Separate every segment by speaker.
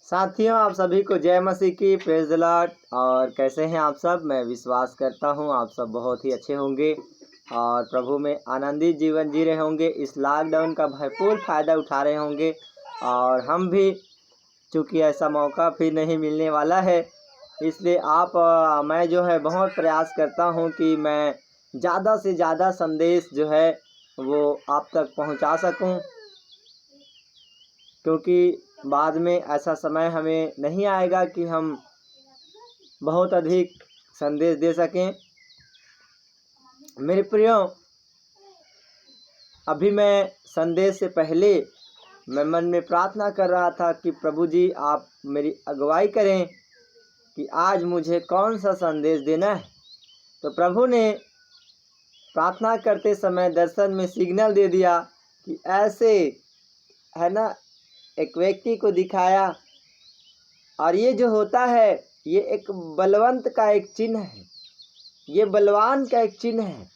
Speaker 1: साथियों, आप सभी को जय मसीह की, प्रेज द लॉर्ड। और कैसे हैं आप सब? मैं विश्वास करता हूं आप सब बहुत ही अच्छे होंगे और प्रभु में आनंदित जीवन जी रहे होंगे। इस लॉकडाउन का भरपूर फ़ायदा उठा रहे होंगे और हम भी, चूँकि ऐसा मौका फिर नहीं मिलने वाला है, इसलिए मैं जो है बहुत प्रयास करता हूं कि मैं ज़्यादा से ज़्यादा संदेश जो है वो आप तक पहुंचा सकूं, क्योंकि बाद में ऐसा समय हमें नहीं आएगा कि हम बहुत अधिक संदेश दे सकें। मेरे प्रियो, अभी मैं संदेश से पहले मैं मन में प्रार्थना कर रहा था कि प्रभु जी आप मेरी अगुवाई करें कि आज मुझे कौन सा संदेश देना है। तो प्रभु ने प्रार्थना करते समय दर्शन में सिग्नल दे दिया कि ऐसे है ना, एक व्यक्ति को दिखाया और ये जो होता है ये एक बलवंत का एक चिन्ह है, ये बलवान का एक चिन्ह है।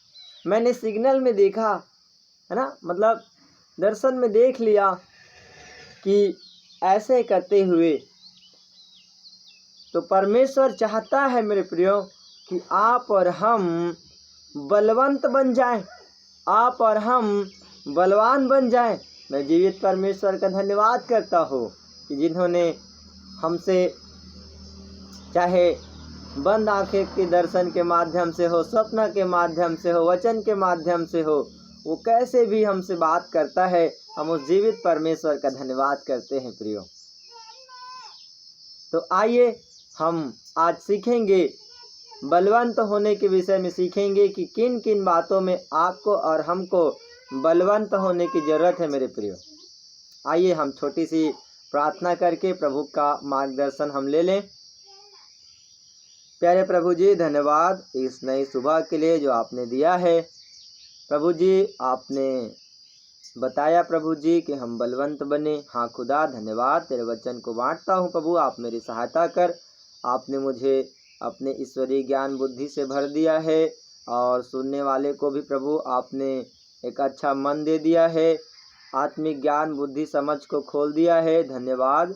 Speaker 1: मैंने सिग्नल में देखा है ना, मतलब दर्शन में देख लिया कि ऐसे करते हुए तो परमेश्वर चाहता है मेरे प्रियो कि आप और हम बलवंत बन जाएं, आप और हम बलवान बन जाएं। मैं जीवित परमेश्वर का धन्यवाद करता हूँ कि जिन्होंने हमसे चाहे बंद आंखें के दर्शन के माध्यम से हो, स्वप्न के माध्यम से हो, वचन के माध्यम से हो, वो कैसे भी हमसे बात करता है, हम उस जीवित परमेश्वर का धन्यवाद करते हैं प्रियो। तो आइए हम आज सीखेंगे, बलवंत होने के विषय में सीखेंगे कि किन किन बातों में आपको और हमको बलवंत होने की ज़रूरत है मेरे प्रियो। आइए हम छोटी सी प्रार्थना करके प्रभु का मार्गदर्शन हम ले लें। प्यारे प्रभु जी, धन्यवाद इस नई सुबह के लिए जो आपने दिया है। प्रभु जी, आपने बताया प्रभु जी कि हम बलवंत बने। हाँ खुदा, धन्यवाद, तेरे वचन को बांटता हूँ प्रभु, आप मेरी सहायता कर। आपने मुझे अपने ईश्वरीय ज्ञान बुद्धि से भर दिया है और सुनने वाले को भी प्रभु आपने एक अच्छा मन दे दिया है, आत्मिक ज्ञान बुद्धि समझ को खोल दिया है। धन्यवाद।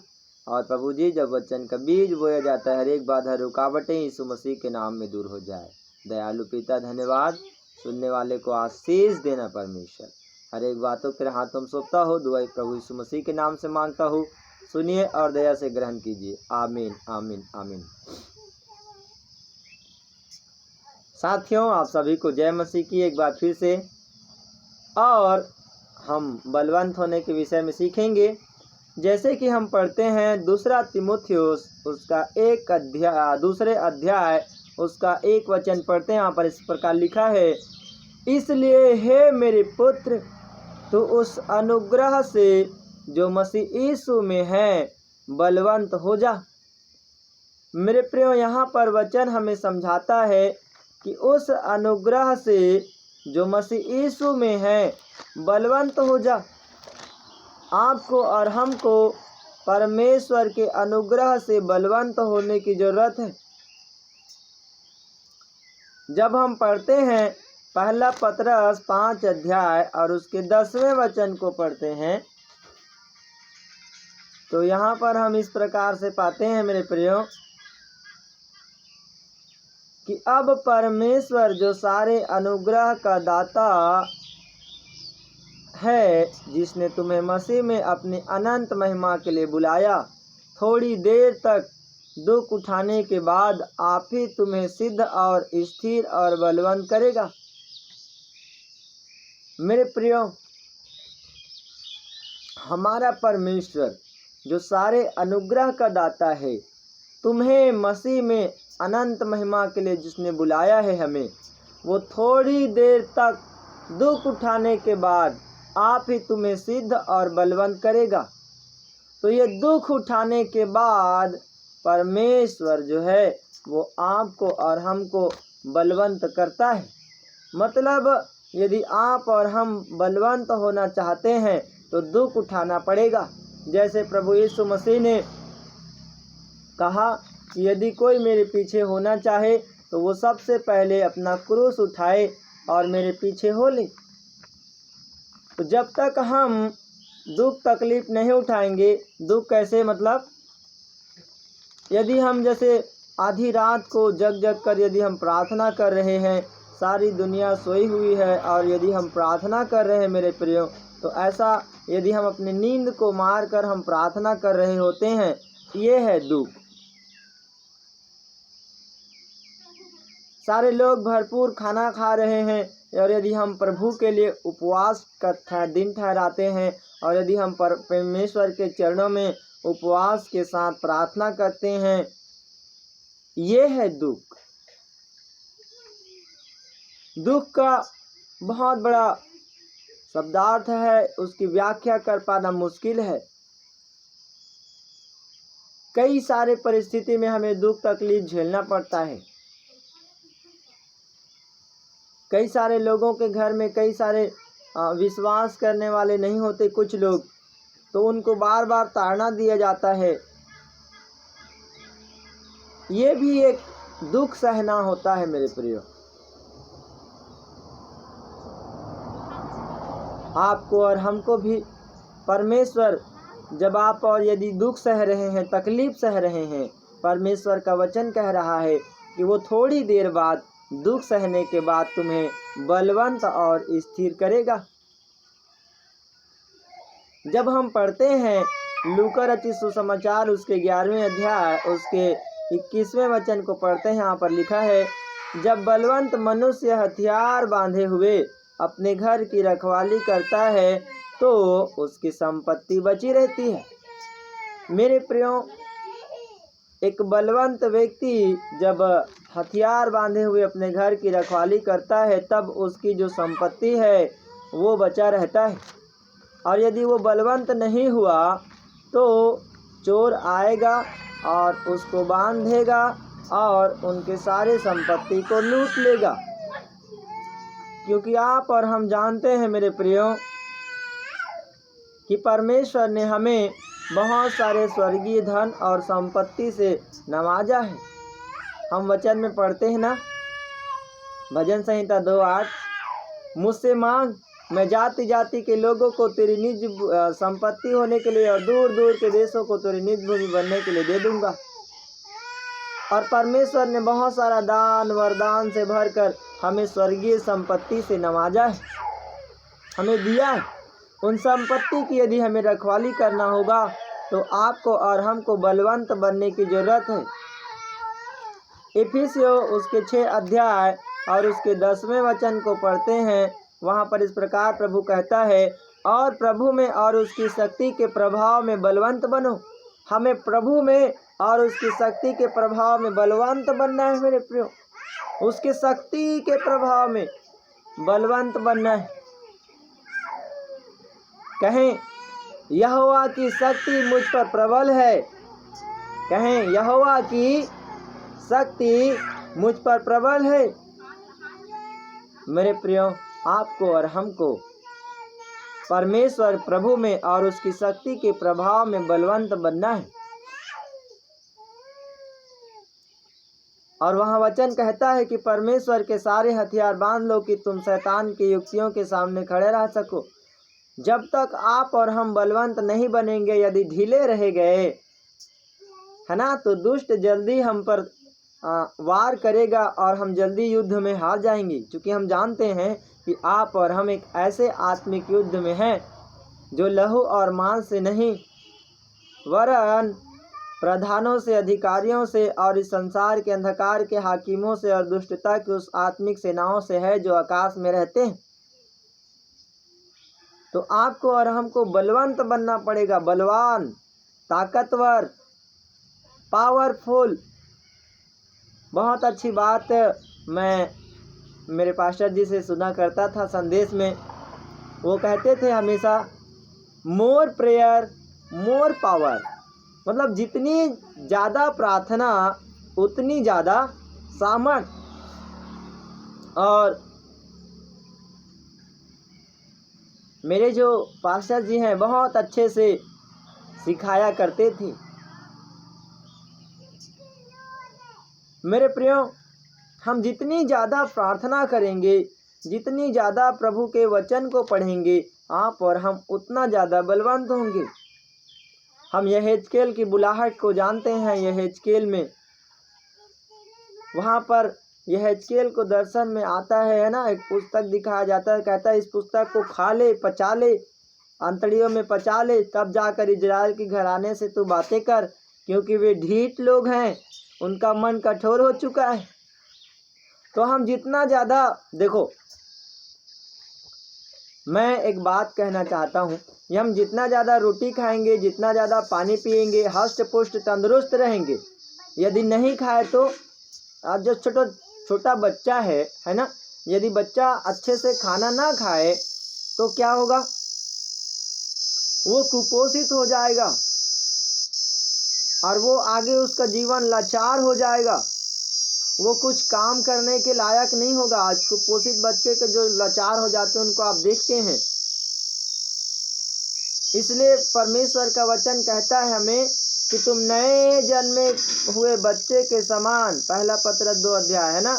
Speaker 1: और प्रभु जी, जब वचन का बीज बोया जाता है, हर एक बाधा रुकावटें यीशु मसीह के नाम में दूर हो जाए। दयालु पिता धन्यवाद, सुनने वाले को आशीष देना परमेश्वर। हर एक बातों तेरे हाथों में सौंपता हो, दुआई प्रभु यीशु मसीह के नाम से मांगता हूँ, सुनिए और दया से ग्रहण कीजिए। आमीन आमीन आमीन। साथियों, आप सभी को जय मसीह की एक बार फिर से। और हम बलवंत होने के विषय में सीखेंगे। जैसे कि हम पढ़ते हैं दूसरा तीमुथियुस उसका दूसरे अध्याय उसका 1 वचन पढ़ते हैं। यहाँ पर इस प्रकार लिखा है, इसलिए हे मेरे पुत्र, तो उस अनुग्रह से जो मसीह यीशु में है बलवंत हो जा। मेरे प्रियो, यहाँ पर वचन हमें समझाता है कि उस अनुग्रह से जो मसीह यीशु में है बलवंत हो जा। आपको और हमको परमेश्वर के अनुग्रह से बलवंत होने की जरूरत है। जब हम पढ़ते हैं पहला पतरस 5 अध्याय और उसके 10वें वचन को पढ़ते हैं, तो यहाँ पर हम इस प्रकार से पाते हैं मेरे प्रियो कि अब परमेश्वर जो सारे अनुग्रह का दाता है, जिसने तुम्हें मसीह में अपनी अनंत महिमा के लिए बुलाया, थोड़ी देर तक दुख उठाने के बाद आप ही तुम्हें सिद्ध और स्थिर और बलवंत करेगा। मेरे प्रियो, हमारा परमेश्वर जो सारे अनुग्रह का दाता है, तुम्हें मसीह में अनंत महिमा के लिए जिसने बुलाया है हमें, वो थोड़ी देर तक दुख उठाने के बाद आप ही तुम्हें सिद्ध और बलवंत करेगा। तो ये दुख उठाने के बाद परमेश्वर जो है वो आपको और हमको बलवंत करता है। मतलब यदि आप और हम बलवंत होना चाहते हैं तो दुख उठाना पड़ेगा। जैसे प्रभु यीशु मसीह ने कहा कि यदि कोई मेरे पीछे होना चाहे तो वो सबसे पहले अपना क्रूस उठाए और मेरे पीछे हो ले। तो जब तक हम दुख तकलीफ नहीं उठाएंगे, दुख कैसे, मतलब यदि हम जैसे आधी रात को जग जग कर यदि हम प्रार्थना कर रहे हैं, सारी दुनिया सोई हुई है और यदि हम प्रार्थना कर रहे हैं मेरे प्रियो, तो ऐसा यदि हम अपनी नींद को मार कर हम प्रार्थना कर रहे होते हैं, ये है दुख। सारे लोग भरपूर खाना खा रहे हैं और यदि हम प्रभु के लिए उपवास का दिन ठहराते हैं और यदि हम परमेश्वर के चरणों में उपवास के साथ प्रार्थना करते हैं, ये है दुख। दुख का बहुत बड़ा शब्दार्थ है, उसकी व्याख्या कर पाना मुश्किल है। कई सारे परिस्थिति में हमें दुख तकलीफ झेलना पड़ता है। कई सारे लोगों के घर में कई सारे विश्वास करने वाले नहीं होते कुछ लोग, तो उनको बार बार ताड़ना दिया जाता है। ये भी एक दुख सहना होता है मेरे प्रियो। आपको और हमको भी परमेश्वर, जब आप और यदि दुख सह रहे हैं, तकलीफ सह रहे हैं, परमेश्वर का वचन कह रहा है कि वो थोड़ी देर बाद दुख सहने के बाद तुम्हें बलवंत और स्थिर करेगा। जब हम पढ़ते हैं लूका रचित सुसमाचार उसके 11वें अध्याय उसके 21वें वचन को पढ़ते हैं, यहाँ पर लिखा है, जब बलवंत मनुष्य हथियार बांधे हुए अपने घर की रखवाली करता है तो उसकी संपत्ति बची रहती है। मेरे प्रियो, एक बलवंत व्यक्ति जब हथियार बांधे हुए अपने घर की रखवाली करता है तब उसकी जो संपत्ति है वो बचा रहता है। और यदि वो बलवंत नहीं हुआ तो चोर आएगा और उसको बांधेगा और उनके सारे संपत्ति को लूट लेगा। क्योंकि आप और हम जानते हैं मेरे प्रियो कि परमेश्वर ने हमें बहुत सारे स्वर्गीय धन और संपत्ति से नवाजा है। हम वचन में पढ़ते हैं ना, भजन संहिता 2:8, मुझसे मांग, मैं जाति जाति के लोगों को तेरी निज संपत्ति होने के लिए और दूर दूर के देशों को तेरी निज भूमि बनने के लिए दे दूंगा। और परमेश्वर ने बहुत सारा दान वरदान से भरकर हमें स्वर्गीय संपत्ति से नवाजा है, हमें दिया है। उन संपत्ति की यदि हमें रखवाली करना होगा तो आपको और हमको बलवंत बनने की जरूरत है। इफिसियों उसके 6 अध्याय और उसके 10वें वचन को पढ़ते हैं, वहाँ पर इस प्रकार प्रभु कहता है, और प्रभु में और उसकी शक्ति के प्रभाव में बलवंत बनो। हमें प्रभु में और उसकी शक्ति के प्रभाव में बलवंत बनना है मेरे प्रियो, उसके शक्ति के प्रभाव में बलवंत बनना है। कहें यहोवा की शक्ति मुझ पर प्रबल है, कहें यहोवा की शक्ति मुझ पर प्रबल है। मेरे प्रियो, आपको और हमको परमेश्वर प्रभु में और उसकी शक्ति के प्रभाव में बलवंत बनना है। और वहाँ वचन कहता है कि परमेश्वर के सारे हथियार बांध लो कि तुम शैतान की युक्तियों के सामने खड़े रह सको। जब तक आप और हम बलवंत नहीं बनेंगे, यदि ढीले रह गए है ना, तो दुष्ट जल्दी हम पर वार करेगा और हम जल्दी युद्ध में हार जाएंगे। क्योंकि हम जानते हैं कि आप और हम एक ऐसे आत्मिक युद्ध में हैं जो लहू और मांस से नहीं वरन प्रधानों से, अधिकारियों से और इस संसार के अंधकार के हाकिमों से और दुष्टता की उस आत्मिक सेनाओं से है जो आकाश में रहते हैं। तो आपको और हमको बलवंत बनना पड़ेगा, बलवान, ताकतवर, पावरफुल। बहुत अच्छी बात मैं मेरे पास्टर जी से सुना करता था संदेश में। वो कहते थे हमेशा, मोर प्रेयर मोर पावर, मतलब जितनी ज़्यादा प्रार्थना उतनी ज़्यादा सामर्थ। और मेरे जो पास्टर जी हैं बहुत अच्छे से सिखाया करते थे। मेरे प्रियो, हम जितनी ज़्यादा प्रार्थना करेंगे, जितनी ज़्यादा प्रभु के वचन को पढ़ेंगे, आप और हम उतना ज़्यादा बलवंत होंगे। हम यहेजकेल की बुलाहट को जानते हैं। यहेजकेल में वहाँ पर यहेजकेल को दर्शन में आता है ना, एक पुस्तक दिखाया जाता है, कहता है इस पुस्तक को खा ले, पचा ले, अंतड़ियों में पचा ले, तब जाकर इजराइल के घराने से तू बातें कर, क्योंकि वे ढीठ लोग हैं, उनका मन कठोर हो चुका है। तो हम जितना ज़्यादा, देखो मैं एक बात कहना चाहता हूँ, हम जितना ज़्यादा रोटी खाएंगे, जितना ज़्यादा पानी पिएंगे, हष्ट पुष्ट तंदुरुस्त रहेंगे। यदि नहीं खाए तो आज जो छोटा बच्चा है ना, यदि बच्चा अच्छे से खाना ना खाए तो क्या होगा, वो कुपोषित हो जाएगा और वो आगे उसका जीवन लाचार हो जाएगा, वो कुछ काम करने के लायक नहीं होगा। आज कुपोषित बच्चे के जो लाचार हो जाते हैं उनको आप देखते हैं। इसलिए परमेश्वर का वचन कहता है हमें कि तुम नए जन्मे हुए बच्चे के समान, पहला पत्रस 2 अध्याय है ना,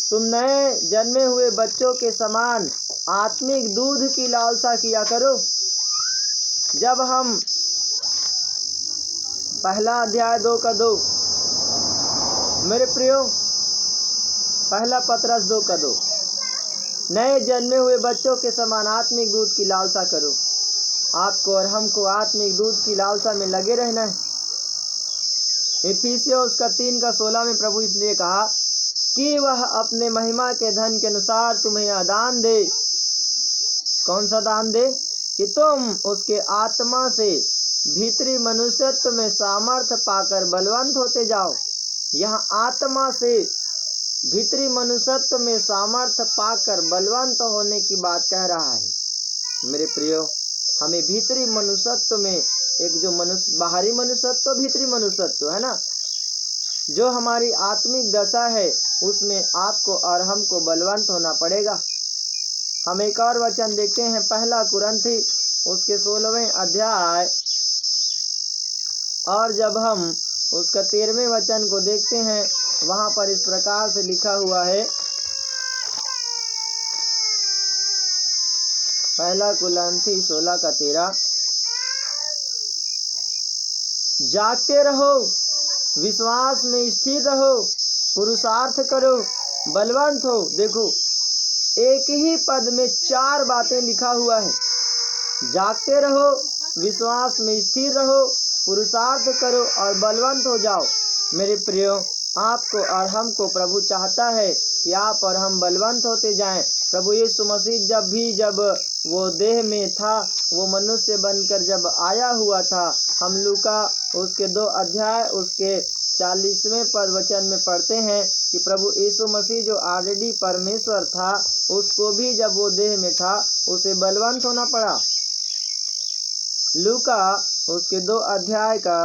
Speaker 1: तुम नए जन्मे हुए बच्चों के समान आत्मिक दूध की लालसा किया करो। जब हम पहला अध्याय 2:2, मेरे प्रियो, पहला पत्रस 2:2, नए जन्मे हुए बच्चों के समान आत्मिक दूध की लालसा करो। आपको और हमको आत्मिक दूध की लालसा में लगे रहना है। इफिसियों 3:16 में प्रभु इसलिए कहा कि वह अपने महिमा के धन के अनुसार तुम्हें यह दान दे। कौन सा दान दे? कि तुम उसके आत्मा से भीतरी मनुष्यत्व में सामर्थ्य पाकर बलवंत होते जाओ। यहाँ आत्मा से भीतरी मनुष्यत्व में सामर्थ्य पाकर बलवंत होने की बात कह रहा है। मेरे प्रियो, हमें भीतरी मनुष्यत्व में, एक जो मनुष्य बाहरी मनुष्यत्व, भीतरी मनुष्यत्व है ना, जो हमारी आत्मिक दशा है उसमें आपको और हमको बलवंत होना पड़ेगा। हम एक और वचन देखते हैं, पहला कुरंथी उसके 16वें अध्याय, और जब हम उसका 13वें वचन को देखते हैं, वहाँ पर इस प्रकार से लिखा हुआ है, पहला कुरंथी 16:13, जागते रहो, विश्वास में स्थिर रहो, पुरुषार्थ करो, बलवंत हो। देखो, एक ही पद में 4 बातें लिखा हुआ है। जागते रहो, विश्वास में स्थिर रहो, पुरुषार्थ करो और बलवंत हो जाओ। मेरे प्रियो, आपको और हमको प्रभु चाहता है कि आप और हम बलवंत होते जाएं। प्रभु यीशु मसीह जब वो देह में था, वो मनुष्य बनकर जब आया हुआ था, हम लूका उसके 2 अध्याय उसके 40वें पद वचन में पढ़ते हैं कि प्रभु यीशु मसीह जो ऑलरेडी परमेश्वर था, उसको भी जब वो देह में था उसे बलवंत होना पड़ा। लूका उसके 2 अध्याय का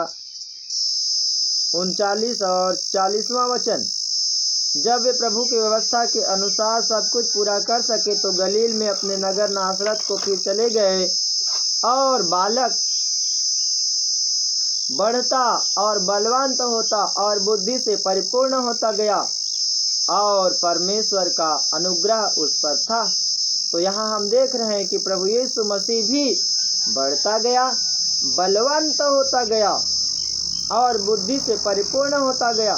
Speaker 1: 39 और 40वां वचन, जब वे प्रभु की व्यवस्था के अनुसार सब कुछ पूरा कर सके तो गलील में अपने नगर नासरत को फिर चले गए, और बालक बढ़ता और बलवंत होता और बुद्धि से परिपूर्ण होता गया, और परमेश्वर का अनुग्रह उस पर था। तो यहाँ हम देख रहे हैं कि प्रभु यीशु मसीह भी बढ़ता गया, बलवंत होता गया और बुद्धि से परिपूर्ण होता गया।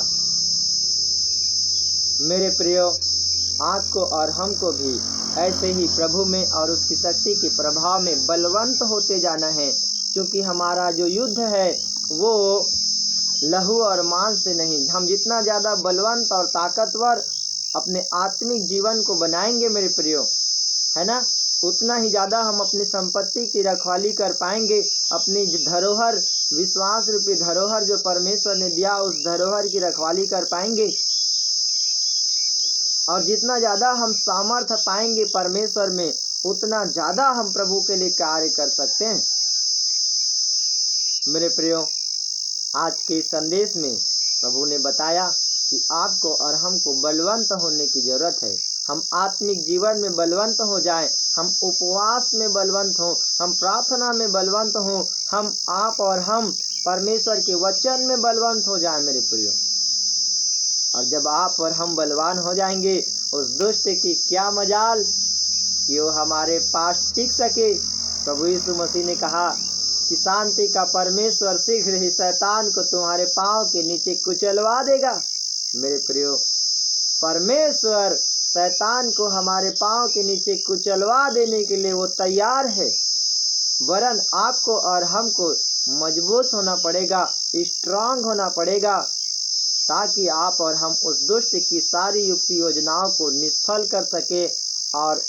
Speaker 1: मेरे प्रियो, आपको और हमको भी ऐसे ही प्रभु में और उसकी शक्ति के प्रभाव में बलवंत होते जाना है, क्योंकि हमारा जो युद्ध है वो लहू और मांस से नहीं। हम जितना ज़्यादा बलवंत और ताकतवर अपने आत्मिक जीवन को बनाएंगे मेरे प्रियो, है ना, उतना ही ज़्यादा हम अपनी संपत्ति की रखवाली कर पाएंगे। अपनी धरोहर, विश्वास रूपी धरोहर जो परमेश्वर ने दिया, उस धरोहर की रखवाली कर पाएंगे। और जितना ज़्यादा हम सामर्थ्य पाएंगे परमेश्वर में, उतना ज़्यादा हम प्रभु के लिए कार्य कर सकते हैं। मेरे प्रियो, आज के संदेश में प्रभु ने बताया कि आपको और हमको बलवंत होने की ज़रूरत है। हम आत्मिक जीवन में बलवंत हो जाएं, हम उपवास में बलवंत हों, हम प्रार्थना में बलवंत हों, आप और हम परमेश्वर के वचन में बलवंत हो जाएं मेरे प्रियो। और जब आप और हम बलवान हो जाएंगे, उस दुष्ट की क्या मजाल कि वो हमारे पास टिक सके। प्रभु यीशु मसीह ने कहा कि शांति का परमेश्वर शीघ्र ही शैतान को तुम्हारे पांव के नीचे कुचलवा देगा। मेरे प्रियो, परमेश्वर शैतान को हमारे पांव के नीचे कुचलवा देने के लिए वो तैयार है, वरन आपको और हमको मजबूत होना पड़ेगा, स्ट्रांग होना पड़ेगा, ताकि आप और हम उस दुष्ट की सारी युक्ति योजनाओं को निष्फल कर सके और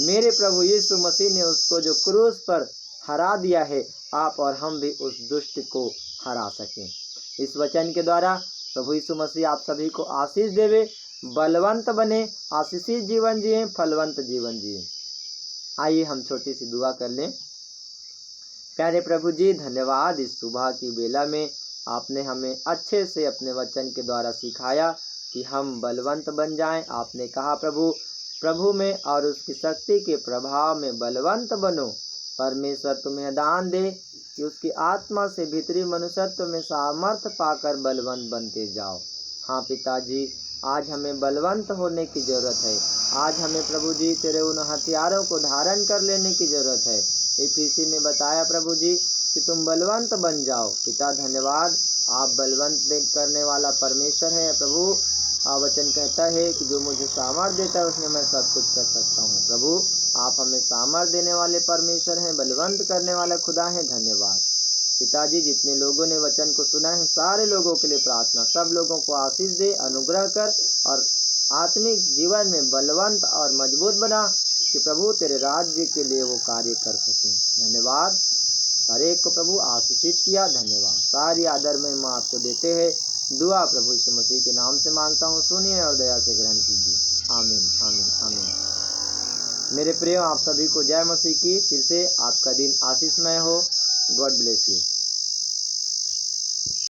Speaker 1: मेरे प्रभु यीशु मसीह ने उसको जो क्रूस पर हरा दिया है, आप और हम भी उस दुष्ट को हरा सकें। इस वचन के द्वारा प्रभु यीशु मसीह आप सभी को आशीष देवे, बलवंत बने, आशीषित जीवन जिए, फलवंत जीवन जिए। आइए हम छोटी सी दुआ कर लें। प्यारे प्रभु जी, धन्यवाद इस सुबह की बेला में आपने हमें अच्छे से अपने वचन के द्वारा सिखाया कि हम बलवंत बन जाएं। आपने कहा प्रभु में और उसकी शक्ति के प्रभाव में बलवंत बनो। परमेश्वर तुम्हें दान दे कि उसकी आत्मा से भीतरी मनुष्यत्व में सामर्थ्य पाकर बलवंत बनते जाओ। हाँ पिताजी, आज हमें बलवंत होने की ज़रूरत है। आज हमें प्रभु जी तेरे उन हथियारों को धारण कर लेने की ज़रूरत है। इसी में बताया प्रभु जी कि तुम बलवंत बन जाओ। पिता धन्यवाद, आप बलवंत करने वाला परमेश्वर है प्रभु। वचन कहता है कि जो मुझे सामर्थ देता है उसमें मैं सब कुछ कर सकता हूँ। प्रभु आप हमें सामर्थ देने वाले परमेश्वर हैं, बलवंत करने वाला खुदा है। धन्यवाद पिताजी, जितने लोगों ने वचन को सुना है सारे लोगों के लिए प्रार्थना, सब लोगों को आशीष दे, अनुग्रह कर और आत्मिक जीवन में बलवंत और मजबूत बना कि प्रभु तेरे राज्य के लिए वो कार्य कर सकें। धन्यवाद, हर एक को प्रभु आशीषित किया। धन्यवाद, सारी आदर में हम आपको देते हैं। दुआ प्रभु यीशु मसीह के नाम से मांगता हूँ, सुनिए और दया से ग्रहण कीजिए। आमीन आमीन आमीन। मेरे प्रिय, आप सभी को जय मसीह की। फिर से आपका दिन आशीषमय हो। God bless you.